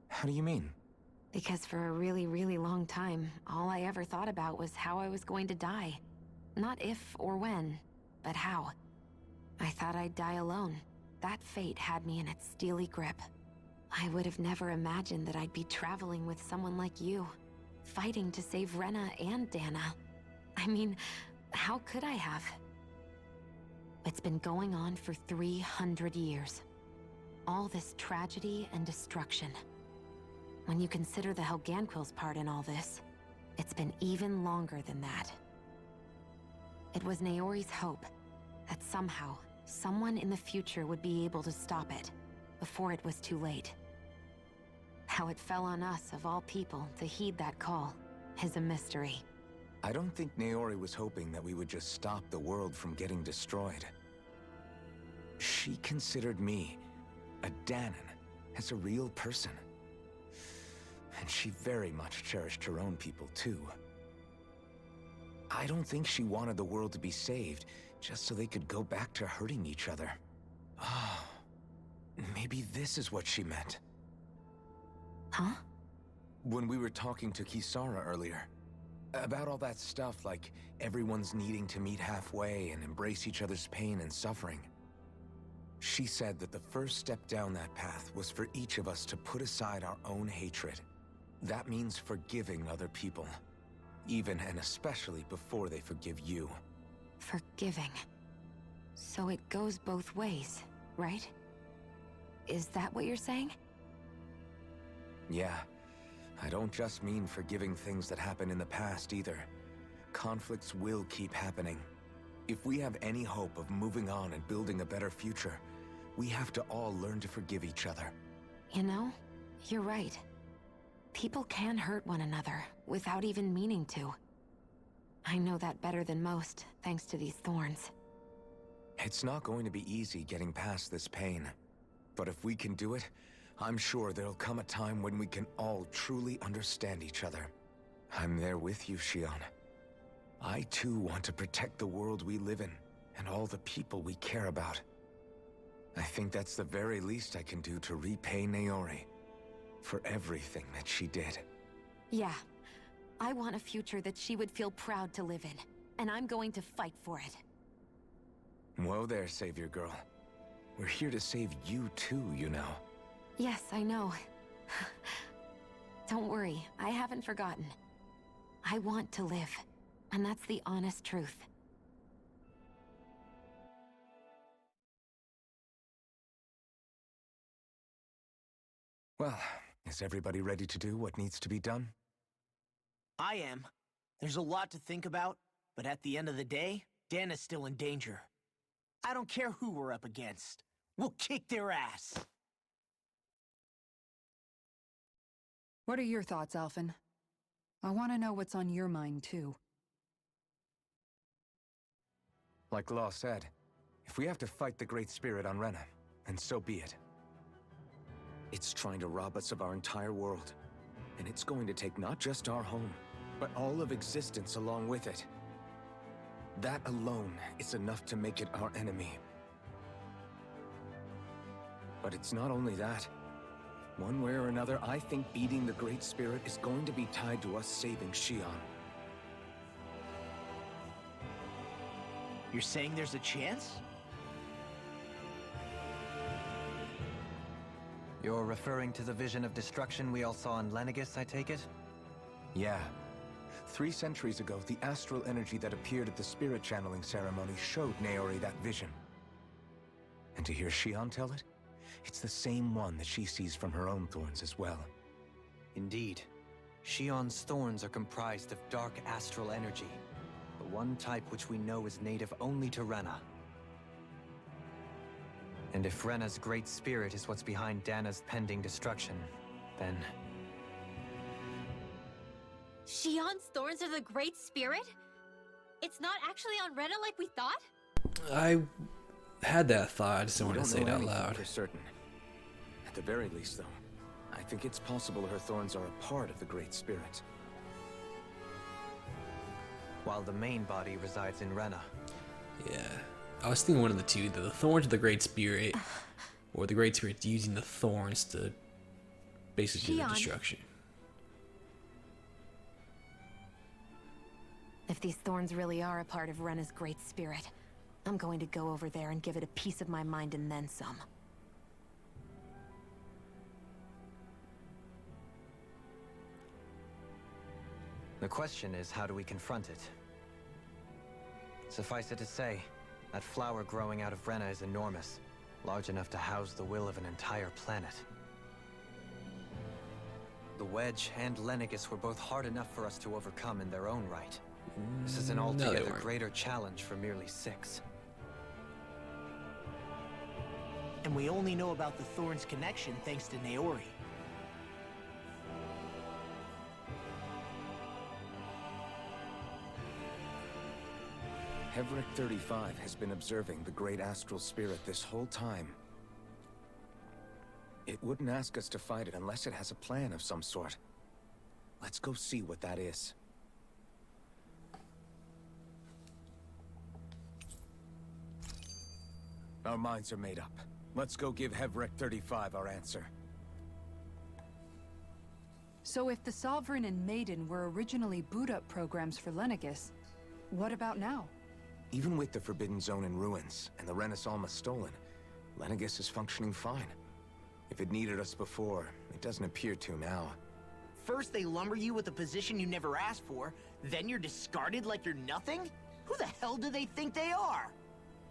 How do you mean? Because for a really, really long time, all I ever thought about was how I was going to die. Not if or when, but how. I thought I'd die alone. That fate had me in its steely grip. I would have never imagined that I'd be traveling with someone like you, fighting to save Rena and Dana. I mean, how could I have? It's been going on for 300 years. All this tragedy and destruction. When you consider the Helganquil's part in all this, it's been even longer than that. It was Naori's hope that somehow, someone in the future would be able to stop it, before it was too late. How it fell on us, of all people, to heed that call, is a mystery. I don't think Naori was hoping that we would just stop the world from getting destroyed. She considered me, a Danan, as a real person. And she very much cherished her own people, too. I don't think she wanted the world to be saved, just so they could go back to hurting each other. Ah, maybe this is what she meant. Huh? When we were talking to Kisara earlier, about all that stuff like everyone's needing to meet halfway and embrace each other's pain and suffering. She said that the first step down that path was for each of us to put aside our own hatred. That means forgiving other people, even and especially before they forgive you. Forgiving. So it goes both ways, right? Is that what you're saying? Yeah. I don't just mean forgiving things that happened in the past either. Conflicts will keep happening. If we have any hope of moving on and building a better future, we have to all learn to forgive each other. You know, you're right. People can hurt one another without even meaning to. I know that better than most, thanks to these thorns. It's not going to be easy getting past this pain. But if we can do it, I'm sure there'll come a time when we can all truly understand each other. I'm there with you, Shion. I too want to protect the world we live in, and all the people we care about. I think that's the very least I can do to repay Naori for everything that she did. Yeah. I want a future that she would feel proud to live in, and I'm going to fight for it. Whoa there, Savior Girl. We're here to save you too, you know. Yes, I know. Don't worry, I haven't forgotten. I want to live, and that's the honest truth. Well, is everybody ready to do what needs to be done? I am. There's a lot to think about, but at the end of the day, Dana's still in danger. I don't care who we're up against. We'll kick their ass. What are your thoughts, Alphen? I want to know what's on your mind, too. Like Law said, if we have to fight the Great Spirit on Rena, then so be it. It's trying to rob us of our entire world. And it's going to take not just our home, but all of existence along with it. That alone is enough to make it our enemy. But it's not only that. One way or another, I think beating the Great Spirit is going to be tied to us saving Shion. You're saying there's a chance? You're referring to the vision of destruction we all saw in Lenegis, I take it? Yeah. 3 centuries ago, the astral energy that appeared at the spirit channeling ceremony showed Naori that vision. And to hear Shion tell it, it's the same one that she sees from her own thorns as well. Indeed. Shion's thorns are comprised of dark astral energy, the one type which we know is native only to Rena. And if Rena's great spirit is what's behind Dana's pending destruction, then... Shion's thorns are the Great Spirit? It's not actually on Rena like we thought? I had that thought, I just don't We want to don't say it know out anything loud. for certain. At the very least, though, I think it's possible her thorns are a part of the Great Spirit. While the main body resides in Rena. Yeah. I was thinking one of the two, the thorns of the Great Spirit, or the Great Spirit using the thorns to basically do the Shion. destruction. If these thorns really are a part of Rena's great spirit, I'm going to go over there and give it a piece of my mind and then some. The question is, how do we confront it? Suffice it to say, that flower growing out of Rena is enormous, large enough to house the will of an entire planet. The Wedge and Lenegis were both hard enough for us to overcome in their own right. This is an No, they altogether weren't. greater challenge for merely 6. And we only know about the Thorns connection thanks to Naori. Hevric 35 has been observing the great astral spirit this whole time. It wouldn't ask us to fight it unless it has a plan of some sort. Let's go see what that is. Our minds are made up. Let's go give Hevric 35 our answer. So if the Sovereign and Maiden were originally boot-up programs for Lenegis, what about now? Even with the Forbidden Zone in ruins and the Renis Alma stolen, Lenegis is functioning fine. If it needed us before, it doesn't appear to now. First they lumber you with a position you never asked for, then you're discarded like you're nothing? Who the hell do they think they are?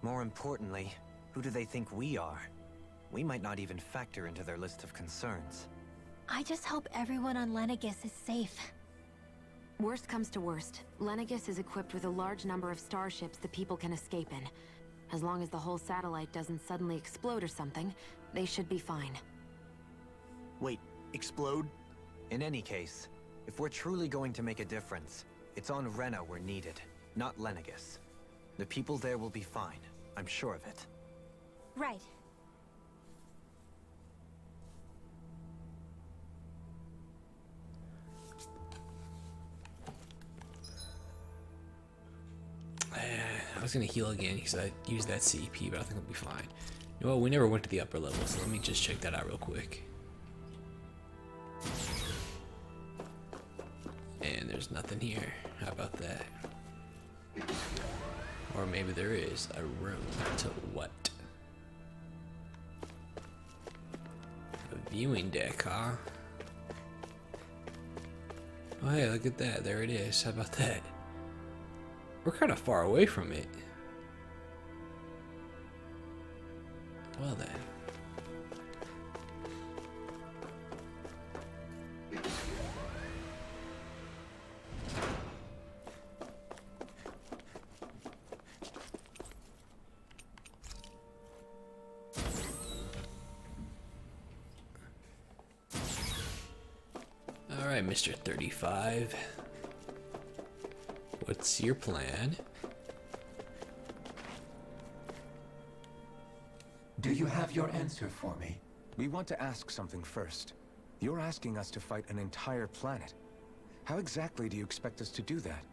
More importantly, who do they think we are? We might not even factor into their list of concerns. I just hope everyone on Lenegis is safe. Worst comes to worst, Lenegis is equipped with a large number of starships the people can escape in. As long as the whole satellite doesn't suddenly explode or something, they should be fine. Wait, explode? In any case, if we're truly going to make a difference, it's on Rena we're needed, not Lenegis. The people there will be fine, I'm sure of it. Right. I was gonna heal again because I used that CP, but I think I'll be fine. You know what, we never went to the upper level, so let me just check that out real quick. And there's nothing here. How about that? Or maybe there is a room to what? A viewing deck, huh? Oh hey, look at that. There it is. How about that? We're kind of far away from it. Well then. All right, Mr. 35. What's your plan? Do you have your answer for me? We want to ask something first. You're asking us to fight an entire planet. How exactly do you expect us to do that?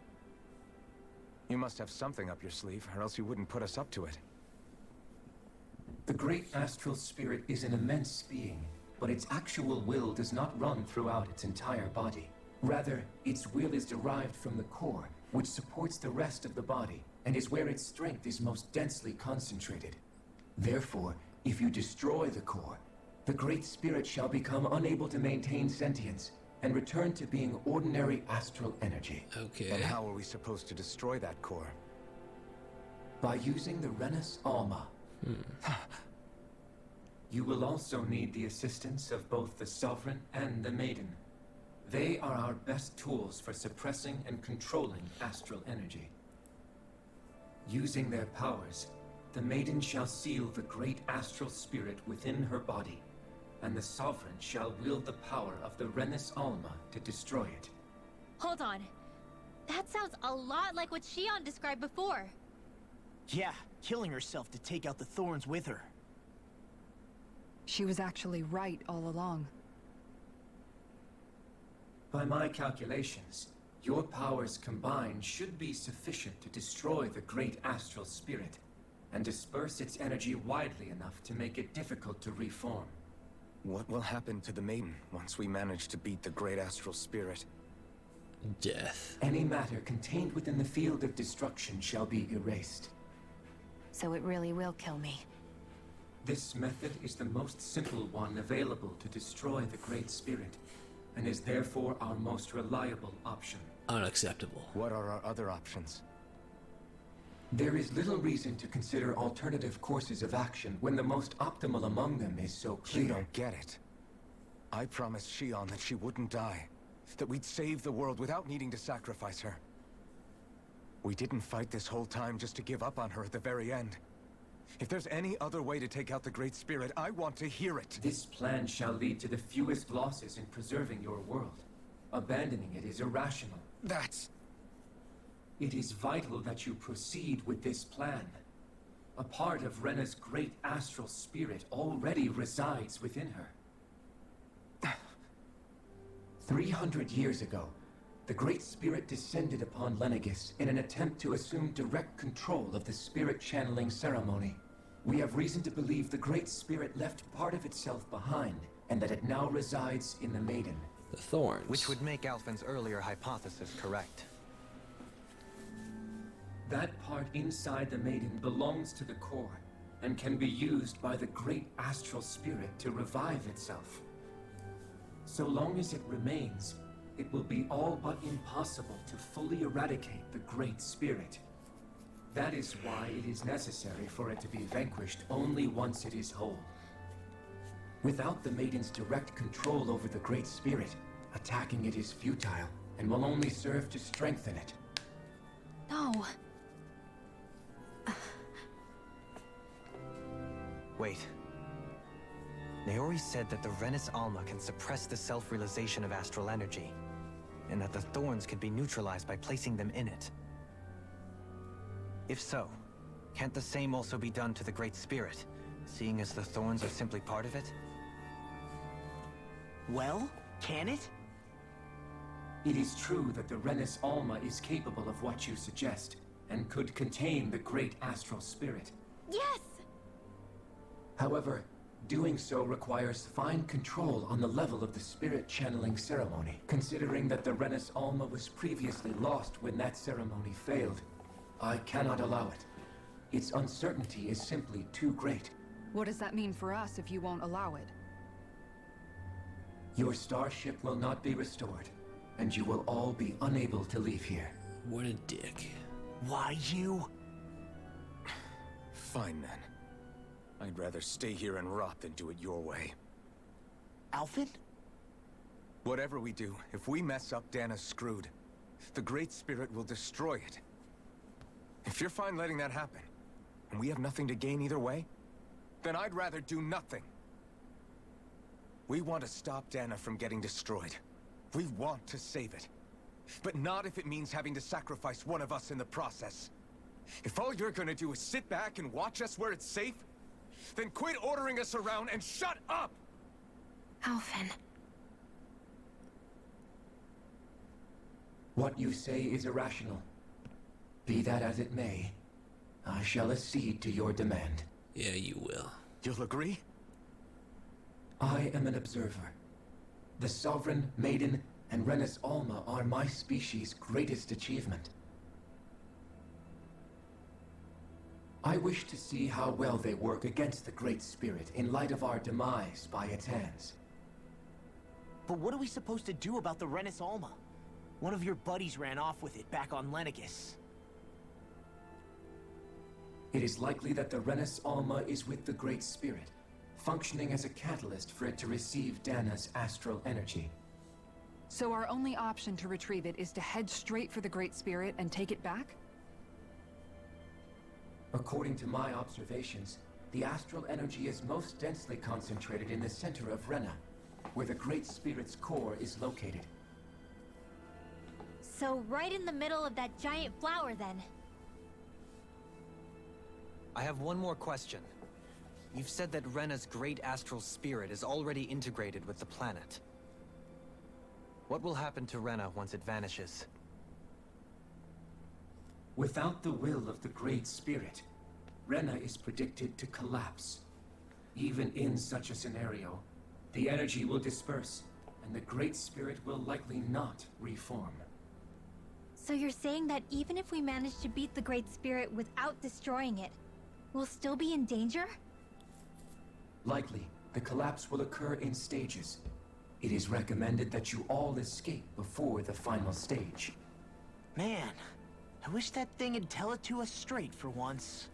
You must have something up your sleeve, or else you wouldn't put us up to it. The great astral spirit is an immense being, but its actual will does not run throughout its entire body. Rather, its will is derived from the core, which supports the rest of the body, and is where its strength is most densely concentrated. Therefore, if you destroy the core, the Great Spirit shall become unable to maintain sentience, and return to being ordinary astral energy. Okay. And how are we supposed to destroy that core? By using the Renis Alma. You will also need the assistance of both the Sovereign and the Maiden. They are our best tools for suppressing and controlling astral energy. Using their powers, The maiden shall seal the great astral spirit within her body, and the Sovereign shall wield the power of the Renis Alma to destroy it. Hold on. That sounds a lot like what Shion described before. Yeah, killing herself to take out the thorns with her. She was actually right all along. By my calculations, your powers combined should be sufficient to destroy the great astral spirit, and disperse its energy widely enough to make it difficult to reform. What will happen to the maiden once we manage to beat the great astral spirit? Death. Any matter contained within the field of destruction shall be erased. So it really will kill me. This method is the most simple one available to destroy the great spirit, and is therefore our most reliable option. Unacceptable. What are our other options? There is little reason to consider alternative courses of action when the most optimal among them is so clear. You don't get it. I promised Shion that she wouldn't die. That we'd save the world without needing to sacrifice her. We didn't fight this whole time just to give up on her at the very end. If there's any other way to take out the Great Spirit, I want to hear it. This plan shall lead to the fewest losses in preserving your world. Abandoning it is irrational. It is vital that you proceed with this plan. A part of Rena's great astral spirit already resides within her. 300 years ago, the Great Spirit descended upon Lenegis in an attempt to assume direct control of the spirit channeling ceremony. We have reason to believe the Great Spirit left part of itself behind, and that it now resides in the Maiden. The thorns. Which would make Alphen's earlier hypothesis correct. That part inside the Maiden belongs to the core, and can be used by the great astral spirit to revive itself. So long as it remains, it will be all but impossible to fully eradicate the Great Spirit. That is why it is necessary for it to be vanquished only once it is whole. Without the Maiden's direct control over the Great Spirit, attacking it is futile, and will only serve to strengthen it. No. Wait. Naori said that the Renis Alma can suppress the self-realization of astral energy, and that the thorns can be neutralized by placing them in it. If so, can't the same also be done to the Great Spirit, seeing as the thorns are simply part of it? Well, can it? It is true that the Renis Alma is capable of what you suggest, and could contain the great astral spirit. Yes! However, doing so requires fine control on the level of the spirit channeling ceremony, considering that the Renis Alma was previously lost when that ceremony failed. I cannot allow it. Its uncertainty is simply too great. What does that mean for us if you won't allow it? Your starship will not be restored, and you will all be unable to leave here. What a dick. Why you? Fine then. I'd rather stay here and rot than do it your way. Alphen? Whatever we do, if we mess up, Dana's screwed. The Great Spirit will destroy it. If you're fine letting that happen, and we have nothing to gain either way, then I'd rather do nothing. We want to stop Dana from getting destroyed. We want to save it. But not if it means having to sacrifice one of us in the process. If all you're gonna do is sit back and watch us where it's safe, then quit ordering us around and shut up! Alphen. What you say is irrational. Be that as it may, I shall accede to your demand. Yeah, you will. You'll agree? I am an observer. The Sovereign, Maiden, and Renis Alma are my species' greatest achievement. I wish to see how well they work against the Great Spirit in light of our demise by its hands. But what are we supposed to do about the Renis Alma? One of your buddies ran off with it back on Lenegis. It is likely that the Renis Alma is with the Great Spirit, functioning as a catalyst for it to receive Dana's astral energy. So our only option to retrieve it is to head straight for the Great Spirit and take it back? According to my observations, the astral energy is most densely concentrated in the center of Rena, where the Great Spirit's core is located. So right in the middle of that giant flower, then. I have one more question. You've said that Rena's great astral spirit is already integrated with the planet. What will happen to Rena once it vanishes? Without the will of the Great Spirit, Rena is predicted to collapse. Even in such a scenario, the energy will disperse, and the Great Spirit will likely not reform. So you're saying that even if we manage to beat the Great Spirit without destroying it, we'll still be in danger? Likely, the collapse will occur in stages. It is recommended that you all escape before the final stage. Man, I wish that thing would tell it to us straight for once.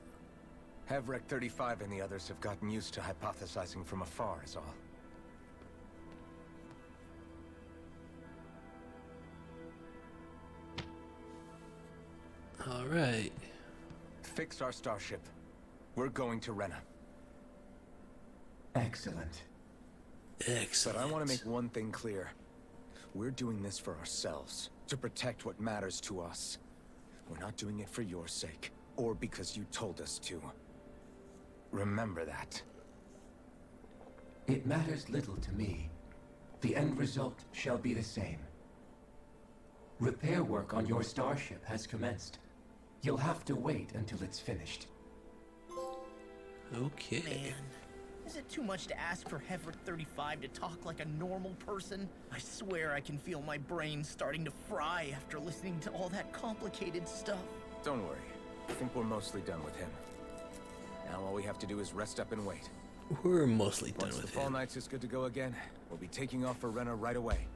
Havrek 35 and the others have gotten used to hypothesizing from afar is all. All right. Fix our starship. We're going to Rena. Excellent. Excellent. But I want to make one thing clear. We're doing this for ourselves, to protect what matters to us. We're not doing it for your sake, or because you told us to. Remember that. It matters little to me. The end result shall be the same. Repair work on your starship has commenced. You'll have to wait until it's finished. Okay. Man, is it too much to ask for Hevrick 35 to talk like a normal person? I swear I can feel my brain starting to fry after listening to all that complicated stuff. Don't worry. I think we're mostly done with him. Now all we have to do is rest up and wait. We're mostly done Once the with Fall him. Knights is good to go again, we'll be taking off for Rena right away.